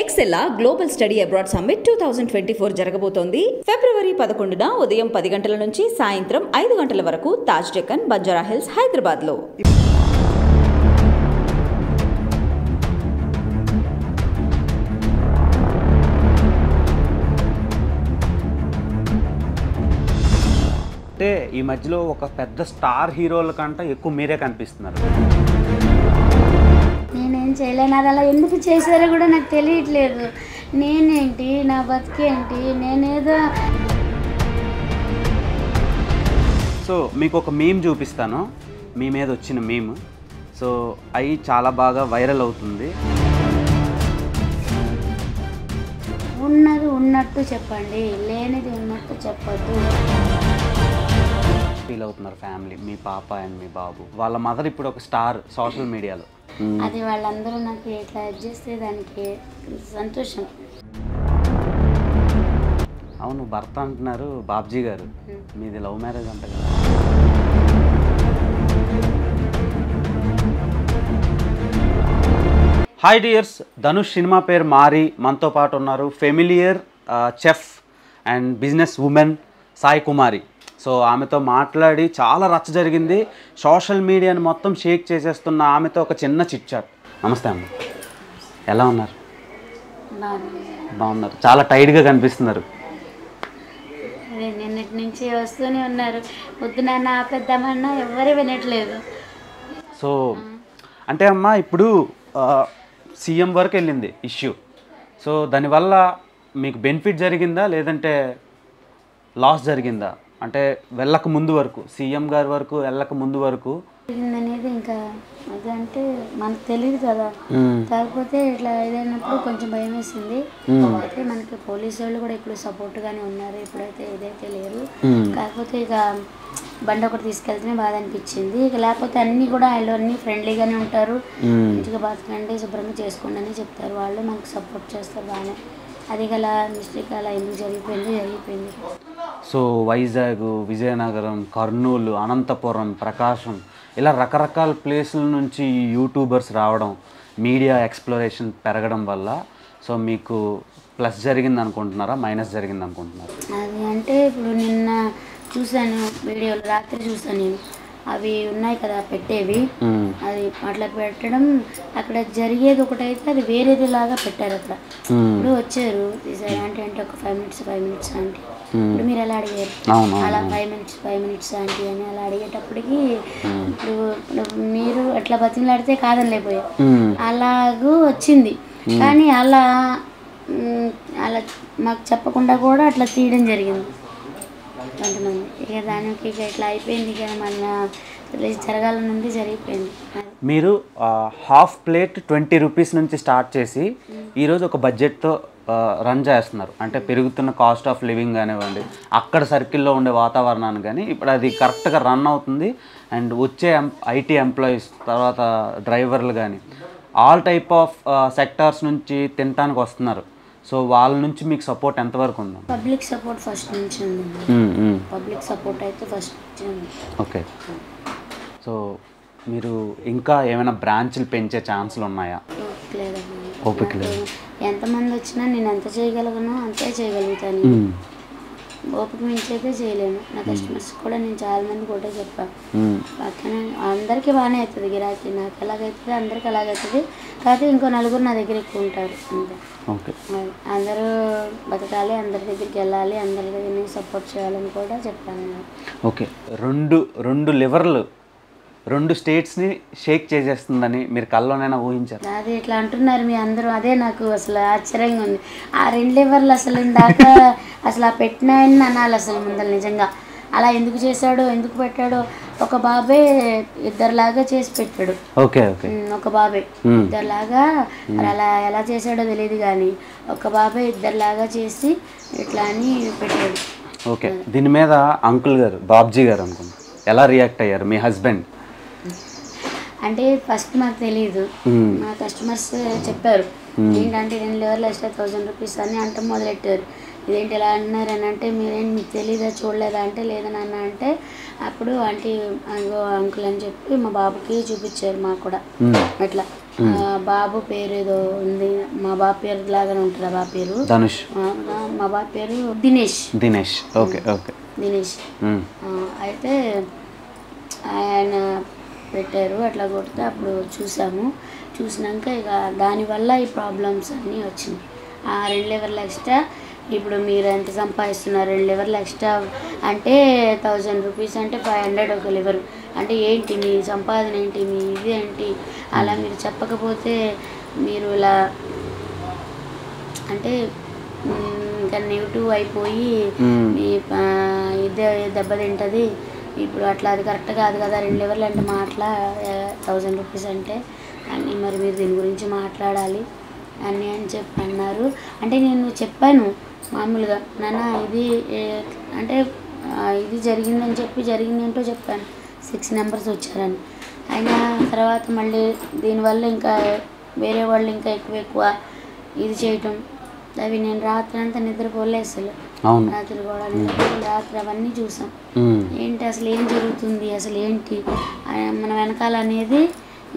ఎక్సెల్లా global study abroad summit 2024 జరగబోతోంది. ఫిబ్రవరి 11న ఉదయం 10 గంటల నుంచి సాయంత్రం 5 గంటల వరకు తాజ్ డెక్కన్, బంజారా హిల్స్, హైదరాబాద్లో. అంటే ఈ మధ్యలో ఒక పెద్ద స్టార్ హీరోల కంటే ఎక్కువ మీరే కనిపిస్తున్నారు. నేనేం చేయలేను, అది అలా ఎందుకు చేశారో కూడా నాకు తెలియట్లేదు. నేనేంటి, నా బతికేంటి, నేనేదో. సో మీకు ఒక మీమ్ చూపిస్తాను, మీ మీద వచ్చిన మీమ్. సో అవి చాలా బాగా వైరల్ అవుతుంది. ఉన్నది ఉన్నట్టు చెప్పండి, లేనిది ఉన్నట్టు చెప్పద్దు. ఫీల్ అవుతున్నారు ఫ్యామిలీ, మీ పాప అండ్ మీ బాబు. వాళ్ళ మదర్ ఇప్పుడు ఒక స్టార్ సోషల్ మీడియాలో. అది వాళ్ళందరూ నాకు ఇట్లా చేస్తే దానికి సంతోషం. అవును, భర్త అంటున్నారు బాబ్జీ గారు, మీది లవ్ మ్యారేజ్ అంట కదా. హాయ్ డియర్స్, ధనుష్ సినిమా పేరు మారి మనతో పాటు ఉన్నారు familiar chef and business women Sai Kumari. So ఆమెతో మాట్లాడి చాలా రచ్చ జరిగింది. సోషల్ మీడియాని మొత్తం షేక్ చేసేస్తున్న ఆమెతో ఒక చిన్న చిట్ చాట్. నమస్తే అమ్మ, ఎలా ఉన్నారు? బాగున్నారు, చాలా టైర్డ్గా కనిపిస్తున్నారు. నిన్నటి నుంచి వస్తూనే ఉన్నారు, వద్దు నాన్న ఆపేద్దామన్నా ఎవరు వినట్లేదు. సో అంటే అమ్మ ఇప్పుడు సీఎం వరకు వెళ్ళింది ఇష్యూ. సో దానివల్ల మీకు బెనిఫిట్ జరిగిందా లేదంటే లాస్ జరిగిందా? అంటే వెళ్ళక ముందు వరకు, సీఎం గారి వరకు వెళ్ళక ముందు వరకు అనేది ఇంకా అది అంటే మనకు తెలియదు కదా. కాకపోతే ఇట్లా ఏదైనప్పుడు కొంచెం భయం వేసింది. అయితే మనకి పోలీసు వాళ్ళు కూడా ఇప్పుడు సపోర్ట్గానే ఉన్నారు, ఇప్పుడైతే ఏదైతే లేరు. కాకపోతే ఇక బండి ఒకటి తీసుకెళ్తేనే బాధ అనిపించింది. ఇక లేకపోతే అన్నీ కూడా వాళ్ళు అన్నీ ఫ్రెండ్లీగానే ఉంటారు, మంచిగా బతకండి, శుభ్రంగా చేసుకోండి అని చెప్తారు. వాళ్ళు మనకు సపోర్ట్ చేస్తారు బాగానే. అది గల మిస్టేక్ అలా ఎందుకు జరిగిపోయింది. సో వైజాగ్, విజయనగరం, కర్నూలు, అనంతపురం, ప్రకాశం ఇలా రకరకాల ప్లేసుల నుంచి యూట్యూబర్స్ రావడం, మీడియా ఎక్స్ప్లోరేషన్ పెరగడం వల్ల సో మీకు ప్లస్ జరిగింది అనుకుంటున్నారా, మైనస్ జరిగింది అనుకుంటున్నారా? అది అంటే ఇప్పుడు నిన్న చూసాను వీడియోలు, రాత్రి చూసాను నేను. అవి ఉన్నాయి కదా పెట్టేవి, అది అట్లా పెట్టడం, అక్కడ జరిగేది ఒకటైతే అది వేరేది లాగా పెట్టారు అక్కడ. ఇప్పుడు వచ్చారు తీసారు అంటే ఒక 5 minutes అంటే ఇప్పుడు మీరు ఎలా అడిగారు అలా 5 minutes ఆంటీ అని అలా అడిగేటప్పటికి ఇప్పుడు మీరు అట్లా బతిమలాడితే కాదని లేకపోయారు, అలాగూ వచ్చింది. కానీ అలా మాకు చెప్పకుండా కూడా అట్లా తీయడం జరిగింది కొంతమంది. ఇక దానికి ఇక ఇట్లా అయిపోయింది, ఇక మన జరగాలని ఉంది, జరిగిపోయింది. మీరు హాఫ్ ప్లేట్ 20 రూపీస్ నుంచి స్టార్ట్ చేసి ఈరోజు ఒక బడ్జెట్తో రన్ చేస్తున్నారు. అంటే పెరుగుతున్న కాస్ట్ ఆఫ్ లివింగ్ కానివ్వండి, అక్కడ సర్కిల్లో ఉండే వాతావరణాన్ని కానీ ఇప్పుడు అది కరెక్ట్గా రన్ అవుతుంది. అండ్ వచ్చే ఐటీ ఎంప్లాయీస్, తర్వాత డ్రైవర్లు కానీ ఆల్ టైప్ ఆఫ్ సెక్టార్స్ నుంచి తినడానికి వస్తున్నారు. సో వాళ్ళ నుంచి మీకు సపోర్ట్ ఎంతవరకు ఉంది? పబ్లిక్ సపోర్ట్ ఫస్ట్ నుంచి ఉంది. పబ్లిక్ సపోర్ట్ అయితే ఫస్ట్ నుంచి ఉంది. ఓకే. సో మీరు ఇంకా ఏమైనా బ్రాంచ్లు పెంచే ఛాన్సులు ఉన్నాయా? ఓపిక లేదు. ఎంతమంది వచ్చినా నేను ఎంత చేయగలను అంతే చేయగలుగుతాను. ఓపిక మించి అయితే చేయలేను. నా కస్టమర్స్ కూడా నేను చాలా మంది కూడా చెప్పాను, పక్కన అందరికీ బాగానే అవుతుంది గిరాకీ. నాకు ఎలాగైతుంది అందరికి అలాగవుతుంది. కాకపోతే ఇంకో నలుగురు నా దగ్గర ఎక్కువ ఉంటారు అంతే. అందరూ బతకాలి, అందరి దగ్గరికి వెళ్ళాలి, అందరి దగ్గర సపోర్ట్ చేయాలని కూడా చెప్పాను. ఓకే. రెండు లివర్లు 2 స్టేట్స్ని షేక్ చేసేస్తుందని మీరు కల్లోనైనా ఊహించారు? అది ఇట్లా అంటున్నారు మీ అందరూ, అదే నాకు అసలు ఆశ్చర్యంగా ఉంది. ఆ 2 లివర్లు అసలు ఇందాక అసలు ఆ పెట్టినాయని అనాలి అసలు ముందర. నిజంగా అలా ఎందుకు చేశాడో, ఎందుకు పెట్టాడో. ఒక బాబే ఇద్దరులాగా చేసి పెట్టాడు. Okay okay. ఒక బాబే ఇద్దరులాగా, అలా ఎలా చేశాడో తెలియదు కానీ ఒక బాబే ఇద్దరులాగా చేసి ఇట్లా అని పెట్టాడు. ఓకే. దీని మీద అంకుల్ గారు, బాబ్జీ గారు అనుకుంటా, ఎలా రియాక్ట్ అయ్యారు మీ హస్బెండ్? అంటే ఫస్ట్ మాకు తెలియదు, మా కస్టమర్స్ చెప్పారు ఏంటంటే 2 లివర్లు ఎక్స్ట్రా 1000 రూపీస్ అని అంటే మొదలెట్టారు. ఇదేంటి ఎలా అంటున్నారు అని అంటే మీరేంటి మీకు తెలీదా, చూడలేదా అంటే లేదని అన్న అంటే అప్పుడు ఆంటీ అంకుల్ అని చెప్పి మా బాబుకి చూపించారు. మాకు కూడా అట్లా బాబు పేరు ఏదో ఉంది, మా బాబు పేరు లాగానే ఉంటుంది. ఆ బాబు పేరు ధనుష్, మా బాబు పేరు దినేష్. Dinesh, okay okay, Dinesh. అయితే ఆయన పెట్టారు, అట్లా కొడితే అప్పుడు చూసినాక ఇక దానివల్ల ఈ ప్రాబ్లమ్స్ అన్నీ వచ్చినాయి. 2 లివర్లు ఎక్స్ట్రా. ఇప్పుడు మీరు ఎంత సంపాదిస్తున్నారు? 2 లివర్లు ఎక్స్ట్రా అంటే 1000 రూపీస్ అంటే 500 ఒక లివర్ అంటే ఏంటి మీ సంపాదన ఏంటి, మీ ఇది ఏంటి? అలా మీరు చెప్పకపోతే మీరు ఇలా అంటే ఇంకా నెగిటివ్ అయిపోయి మీ ఇదే దెబ్బతింటుంది. ఇప్పుడు అట్లా అది కరెక్ట్ కాదు కదా. 2 లివర్లు అంటే మాట్లా 1000 రూపీస్ అంటే అన్నీ మరి మీరు దీని గురించి మాట్లాడాలి అని చెప్పి అన్నారు. అంటే నేను చెప్పాను మామూలుగా, నాన్న ఇది అంటే ఇది జరిగిందని చెప్పి జరిగిందేంటో చెప్పాను. 6 మెంబర్స్ వచ్చారని. అయినా తర్వాత మళ్ళీ దీనివల్ల ఇంకా వేరే వాళ్ళు ఇంకా ఎక్కువ ఇది చేయటం, అవి నేను రాత్రి అంతా నిద్రపోలే అసలు. రాత్రి కూడా రాత్రి అవన్నీ చూసాం. ఏంటి అసలు ఏం జరుగుతుంది, అసలు ఏంటి మన వెనకాల అనేది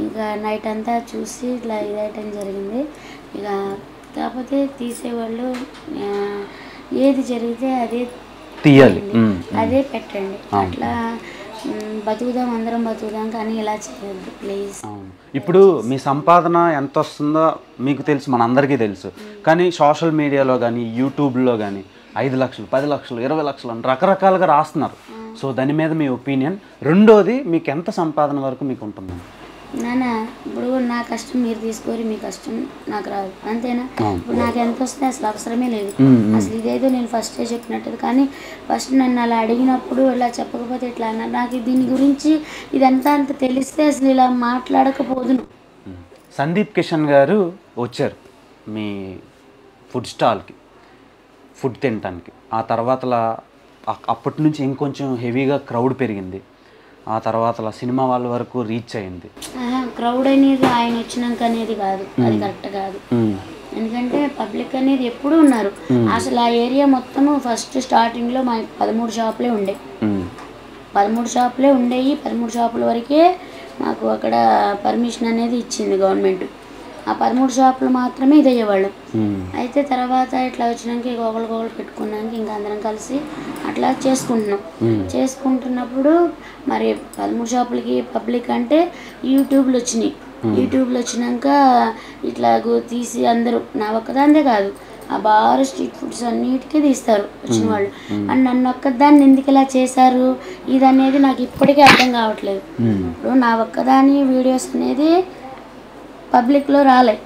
ఇంకా నైట్ అంతా చూసి ఇట్లా ఇదైటం జరిగింది. ఇక కాకపోతే తీసేవాళ్ళు ఏది జరిగితే అదే తీయాలి, అదే పెట్టండి. అట్లా బతుకుదాం, అందరం బతుకుదాం, కానీ ఇలా చేయొద్దు ప్లీజ్. ఇప్పుడు మీ సంపాదన ఎంత వస్తుందో మీకు తెలుసు, మనందరికీ తెలుసు. కానీ సోషల్ మీడియాలో కానీ యూట్యూబ్లో కానీ 5 లక్షలు, 10 లక్షలు, 20 లక్షలు అని రకరకాలుగా రాస్తున్నారు. సో దాని మీద మీ ఒపీనియన్. రెండోది, మీకు ఎంత సంపాదన వరకు మీకు ఉంటుంది? నాన్న ఇప్పుడు నా కష్టం మీరు తీసుకోరు, మీ కష్టం నాకు రాదు, అంతేనా? ఇప్పుడు నాకు ఎంత వస్తే అసలు అవసరమే లేదు. అసలు ఇదేదో నేను ఫస్టే చెప్పినట్టు. కానీ ఫస్ట్ నన్ను అలా అడిగినప్పుడు ఇలా చెప్పకపోతే ఇట్లా అన్నారు. నాకు దీని గురించి ఇదంతా అంత తెలిస్తే అసలు ఇలా మాట్లాడకపోదును. సందీప్ కిషన్ గారు వచ్చారు మీ ఫుడ్ స్టాల్కి ఫుడ్ తినటానికి. ఆ తర్వాత అప్పటి నుంచి ఇంకొంచెం హెవీగా క్రౌడ్ పెరిగింది. ఆ తర్వాత సినిమా వాళ్ళ వరకు రీచ్ అయింది. క్రౌడ్ అనేది ఆయన వచ్చినాక అనేది కాదు, అది కరెక్ట్ కాదు. ఎందుకంటే పబ్లిక్ అనేది ఎప్పుడు ఉన్నారు. అసలు ఆ ఏరియా మొత్తము ఫస్ట్ స్టార్టింగ్లో మా 13 షాపులే ఉండే. 13 షాపులే ఉండేవి. 13 షాపుల వరకే మాకు అక్కడ పర్మిషన్ అనేది ఇచ్చింది గవర్నమెంట్. ఆ 13 షాపులు మాత్రమే ఇది అయ్యేవాళ్ళు. అయితే తర్వాత ఇట్లా వచ్చినాక ఇక ఒకళ్ళు పెట్టుకున్నాక ఇంకా అందరం కలిసి అట్లా చేసుకుంటున్నప్పుడు మరి 13 షాపులకి పబ్లిక్ అంటే యూట్యూబ్లు వచ్చినాయి. యూట్యూబ్లు వచ్చినాక ఇట్లా తీసి అందరూ, నా ఒక్కదాందే కాదు, ఆ బార్ స్ట్రీట్ ఫుడ్స్ అన్నిటికీ తీస్తారు వచ్చిన వాళ్ళు. అండ్ నన్ను ఒక్కదాన్ని ఎందుకు ఇలా చేశారు ఇది అనేది నాకు ఇప్పటికీ అర్థం కావట్లేదు. ఇప్పుడు నా ఒక్కదాని వీడియోస్ అనేది పబ్లిక్లో రాలే.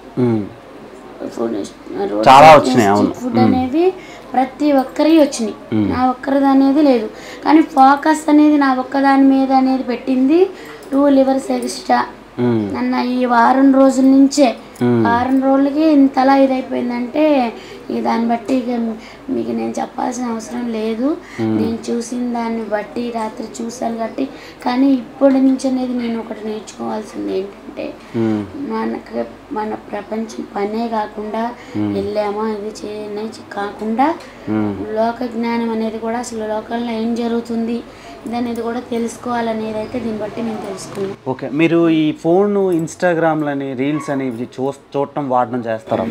ఫుడ్ అనేవి ప్రతి ఒక్కరి వచ్చినాయి, నా ఒక్కరిది అనేది లేదు. కానీ ఫోకస్ అనేది నా ఒక్కదాని మీద అనేది పెట్టింది 2 లివర్స్ ఎక్స్ట్రా. నన్న ఈ వారం రోజుల నుంచే 6 రోజులకి ఇంతలా ఇదైపోయిందంటే ఇక దాన్ని బట్టి ఇక మీకు నేను చెప్పాల్సిన అవసరం లేదు. నేను చూసిన దాన్ని బట్టి రాత్రి చూసాను కాబట్టి. కానీ ఇప్పటి నుంచి అనేది నేను ఒకటి నేర్చుకోవాల్సింది ఏంటంటే, మన ప్రపంచం పనే కాకుండా వెళ్ళామా ఇది చేయనే కాకుండా లోక జ్ఞానం అనేది కూడా, అసలు లోకంలో ఏం జరుగుతుంది ఇదనేది కూడా తెలుసుకోవాలనేది అయితే దీన్ని బట్టి నేను తెలుసుకున్నాను. ఓకే, మీరు ఈ ఫోన్ ఇన్స్టాగ్రామ్లని రీల్స్ అని చూడటం వాడడం చేస్తారా?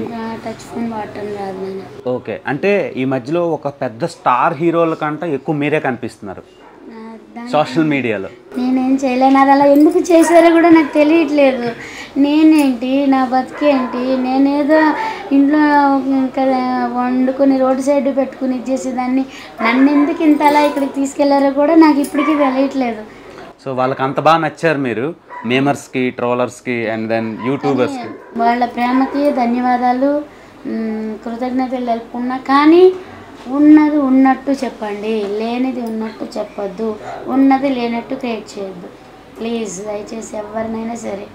టచ్ ఫోన్ వాడటం రాదు నేను. ఓకే, అంటే ఈ మధ్యలో ఒక పెద్ద స్టార్ హీరోల కంటే ఎక్కువ మీరే కనిపిస్తున్నారు సోషల్ మీడియాలో. నేనేం చేయలేను, అది అలా ఎందుకు చేశారో కూడా నాకు తెలియట్లేదు. నేనేంటి, నా బతికేంటి, నేనేదో ఇంట్లో వండుకొని రోడ్డు సైడ్ పెట్టుకుని ఇచ్చేసేదాన్ని. నన్ను ఎందుకు ఇంత అలా ఇక్కడికి తీసుకెళ్లారో కూడా నాకు ఇప్పటికీ తెలియట్లేదు. సో వాళ్ళకి అంత బాగా నచ్చారు మీరు, మేమర్స్కి, ట్రోలర్స్కి అండ్ దెన్ యూట్యూబర్స్కి. వాళ్ళ ప్రేమకి ధన్యవాదాలు, కృతజ్ఞతలు తెలుపుకున్నా. కానీ ఉన్నది ఉన్నట్టు చెప్పండి, లేనిది ఉన్నట్టు చెప్పొద్దు, ఉన్నది లేనట్టు క్రియేట్ చేయొద్దు ప్లీజ్. దయచేసి ఎవరినైనా సరే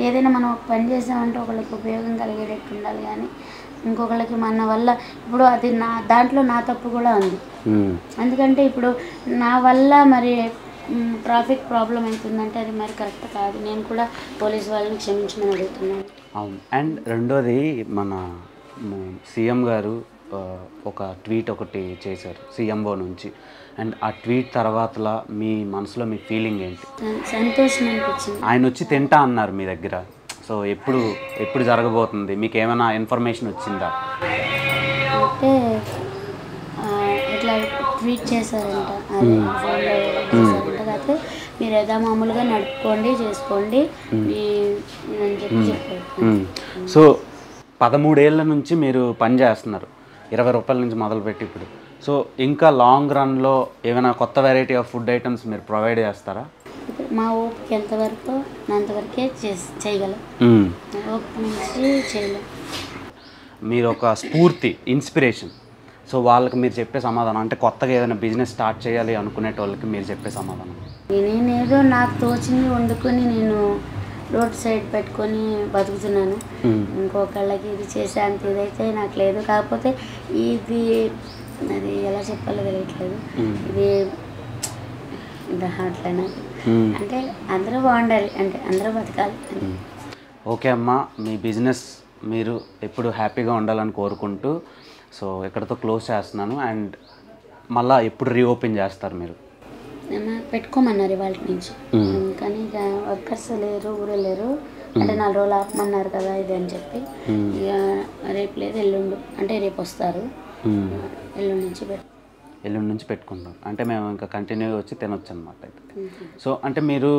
ఏదైనా మనం ఒక పని చేసామంటే ఒకళ్ళకి ఉపయోగం కలిగేటట్టు ఉండాలి. కానీ ఇంకొకళ్ళకి మన వల్ల, ఇప్పుడు అది దాంట్లో నా తప్పు కూడా ఉంది. ఎందుకంటే ఇప్పుడు నా వల్ల మరి ట్రాఫిక్ ప్రాబ్లం అవుతుందంటే అది మరి కరెక్ట్ కాదు. నేను కూడా పోలీస్ వాళ్ళని క్షమించమని అడుగుతున్నాను. అవును. అండ్ రెండోది, మన సీఎం గారు ఒక ట్వీట్ ఒకటి చేశారు సీఎంఓ నుంచి. అండ్ ఆ ట్వీట్ తర్వాతలా మీ మనసులో మీ ఫీలింగ్ ఏంటి? సంతోషం అనిపించింది. ఆయన వచ్చి తింటా అన్నారు మీ దగ్గర. సో ఎప్పుడు జరగబోతుంది, మీకు ఏమైనా ఇన్ఫర్మేషన్ వచ్చిందా? అంటే ఇట్లా ట్వీట్ చేశారంట, అది ఫోన్లో చేశారంట. కాకపోతే మీరు ఏదో మామూలుగా నడుపుకోండి, చేసుకోండి అని చెప్పారు. సో 13 ఏళ్ళ నుంచి మీరు పని చేస్తున్నారు, 20 రూపాయల నుంచి మొదలుపెట్టి ఇప్పుడు. సో ఇంకా లాంగ్ రన్లో ఏమైనా కొత్త వెరైటీ ఆఫ్ ఫుడ్ ఐటమ్స్ మీరు ప్రొవైడ్ చేస్తారా? మా ఓపిక ఎంతవరకు అంతవరకే చేయగలం, ఓపిక నుంచి చేయలేం. మీరు ఒక స్ఫూర్తి, ఇన్స్పిరేషన్. సో వాళ్ళకి మీరు చెప్పే సమాధానం, అంటే కొత్తగా ఏదైనా బిజినెస్ స్టార్ట్ చేయాలి అనుకునేటోళ్ళకి మీరు చెప్పే సమాధానం? నేనేదో నాకు తోచింది వండుకొని నేను రోడ్ సైడ్ పెట్టుకొని బతుకుతున్నాను. ఇంకొకళ్ళకి ఇది చేసే అంత ఇదైతే నాకు లేదు. కాకపోతే ఇది అది ఎలా చెప్పాలో తెలియట్లేదు. ఇది అట్లా నాకు అంటే అందరూ బాగుండాలి, అంటే అందరూ బతకాలి. ఓకే అమ్మ, మీ బిజినెస్ మీరు ఎప్పుడు హ్యాపీగా ఉండాలని కోరుకుంటూ సో ఎక్కడితో క్లోజ్ చేస్తున్నాను. అండ్ మళ్ళీ ఎప్పుడు రీఓపెన్ చేస్తారు మీరు? పెట్టుకోమన్నారు ఇవాళ నుంచి, కానీ ఇక వర్కర్స్ లేరు, ఊరే లేరు. అంటే 4 రోజులు ఆపమన్నారు కదా ఇది అని చెప్పి, ఇక రేపు లేదు ఎల్లుండు, అంటే రేపు వస్తారు, ఎల్లుండి నుంచి పెట్టుకుంటాం. అంటే మేము ఇంకా కంటిన్యూగా వచ్చి తినొచ్చు అనమాట అయితే. సో అంటే మీరు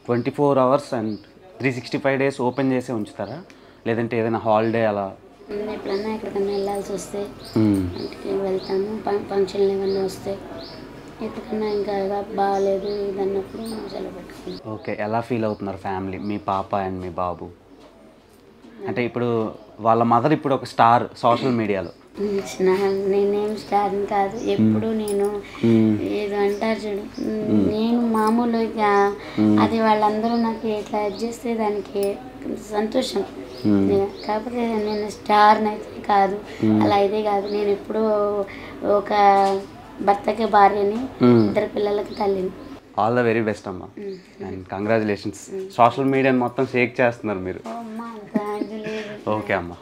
24 hours అండ్ 365 days ఓపెన్ చేసి ఉంచుతారా, లేదంటే ఏదైనా హాలిడే అలా? ఎప్పుడన్నా ఎక్కడికన్నా వెళ్ళాల్సి వస్తే ఇంటికి వెళ్తాము, ఫంక్షన్లు ఏమన్నా వస్తే. ఎక్కడికన్నా ఇంకా బాగాలేదు ఇది అన్నప్పుడు సెలవు పెట్టుకుంటాం. ఓకే, ఎలా ఫీల్ అవుతున్నారు ఫ్యామిలీ, మీ పాప అండ్ మీ బాబు? అంటే ఇప్పుడు వాళ్ళ మదర్ ఇప్పుడు ఒక స్టార్ సోషల్ మీడియాలో. నేనేం స్టార్ కాదు, ఎప్పుడు నేను ఏదో అంటారు చూడు, నేను మామూలుగా అది వాళ్ళందరూ నాకు ఇట్లా చేస్తే దానికి సంతోషం. కాకపోతే నేను స్టార్ని అయితే కాదు, అలా అయితే కాదు. నేను ఎప్పుడూ ఒక భర్తకి భార్యని, 2 పిల్లలకి తల్లిని. ఆల్ ద వెరీ బెస్ట్ అమ్మా, అండ్ కంగ్రాచులేషన్స్. సోషల్ మీడియాని మొత్తం షేక్ చేస్తున్నారు మీరు. అమ్మా, ఓకే అమ్మా.